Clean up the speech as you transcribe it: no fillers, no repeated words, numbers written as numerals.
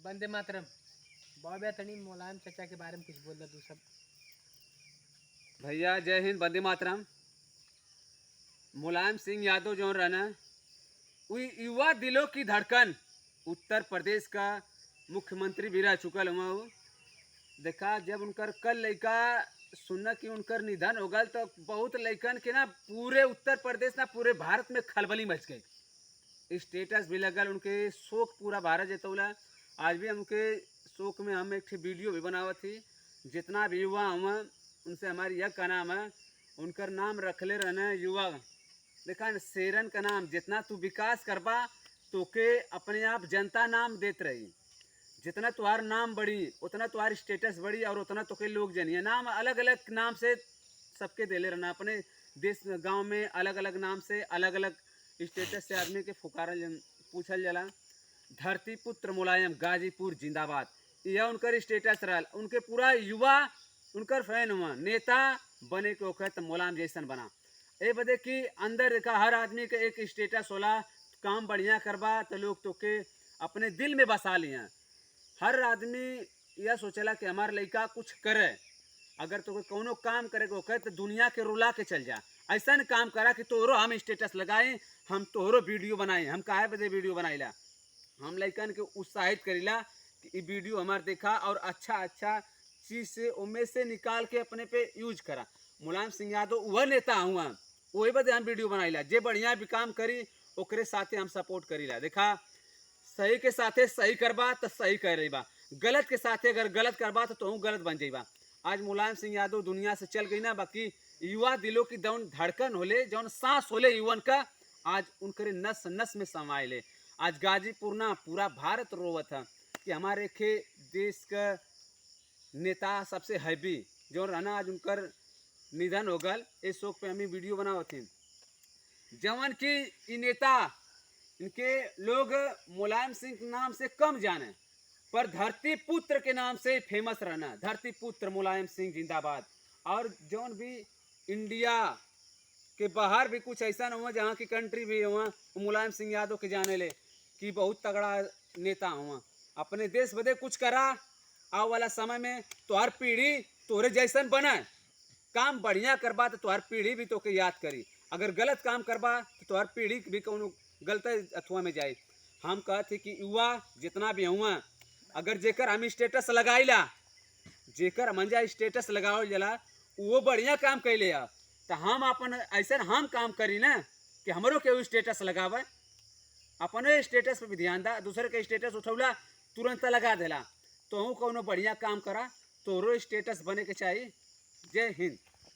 वंदे मातरम। बॉबे तनी मुलायम चचा के बारे में कुछ बोल तू सब। भैया जय हिंद, वंदे मातरम। मुलायम सिंह यादव जो रहना वो युवा दिलों की धड़कन, उत्तर प्रदेश का मुख्यमंत्री भी रह चुकल हुआ वो। देखा जब उनकर कल लड़का सुनना कि उनकर निधन हो गल तो बहुत लड़कन के ना पूरे उत्तर प्रदेश ना पूरे भारत में खलबली मच गई। स्टेटस भी लगल उनके, शोक पूरा भारत जतौला। आज भी हमके शोक में हम एक वीडियो भी बनावत थी। जितना भी युवा हुआ उनसे हमारी यह का नाम है, उनकर नाम रखले रहना युवा। देखा न शेरन का नाम, जितना तू विकास करबा तो के अपने आप जनता नाम देत रही। जितना तुम्हार नाम बढ़ी उतना तुम्हारी स्टेटस बढ़ी और उतना तो के लोग जनिए। नाम अलग अलग नाम से सबके देले रहना। अपने देश गांव में अलग अलग नाम से अलग अलग स्टेटस से आदमी के पुकारल पूछल जाला। धरती पुत्र मुलायम गाजीपुर जिंदाबाद, यह उनकर स्टेटस रहा। उनके पूरा युवा उनकर फैन हुआ। नेता बने के वक्त मुलायम जैसन बना ए बदे कि अंदर का हर आदमी के एक स्टेटस होला। काम बढ़िया करबा तो लोग तो के अपने दिल में बसा लिया। हर आदमी यह सोचेला कि हमार लड़का कुछ करे। अगर तो कोनो काम करे को तो दुनिया के रुला के चल जा। ऐसा काम करा कि तोहरो हम स्टेटस लगाए, हम तोहरो वीडियो बनाए। हम काहे बदे वीडियो बनाइला, हम लड़कन के उत्साहित करीला कि ये वीडियो हमार देखा और अच्छा अच्छा चीज़ से उनमें से निकाल के अपने पे यूज करा। मुलायम सिंह यादव वह नेता हुआ, वही बदे हम वीडियो बनाइला। जे बढ़िया भी काम करी ओकरे साथे हम सपोर्ट करीला। देखा सही के साथे सही करबा तो सही कर रही बा, गलत के साथे अगर गलत करबा तो तू गलत बन जाइबा। आज मुलायम सिंह यादव दुनिया से चल गई ना, बाकी युवा दिलों की जौन धड़कन होले, जौन सांस होले युवन का, आज उनके नस नस में समाये। आज गाजीपुर ना पूरा भारत रोवत है कि हमारे के देश का नेता सबसे हैवी जो रहना आज उनकर निधन हो गल। इस शोक पे हमें वीडियो बनावत थी। जवन की इ नेता इनके लोग मुलायम सिंह नाम से कम जाने, पर धरती पुत्र के नाम से फेमस रहना। धरती पुत्र मुलायम सिंह जिंदाबाद। और जौन भी इंडिया के बाहर भी कुछ ऐसा न हुआ जहाँ की कंट्री भी हुआ, मुलायम सिंह यादव के जाने ले कि बहुत तगड़ा नेता हुआ। अपने देश बदे कुछ करा, आने वाला समय में तोहर पीढ़ी तोरे जैसन बने। काम बढ़िया करबा तो तोहर पीढ़ी भी तो के याद करी। अगर गलत काम करबा तो तोहर पीढ़ी भी कोनो गलत अथवा में जाए। हम कहते कि युवा जितना भी हुआ, अगर जेकर हम स्टेटस लगाइला, जेकर मंजा स्टेटस लगावल जला वो बढ़िया काम कैले है तो हम अपन ऐसा हम काम करी ना कि हमरो के स्टेटस लगावे। अपने स्टेटस पे भी ध्यान दा, दूसरे के स्टेटस उठौला तुरंत लगा देला तो कोनो बढ़िया काम करा, तोरो स्टेटस बने के चाहिए। जय हिंद।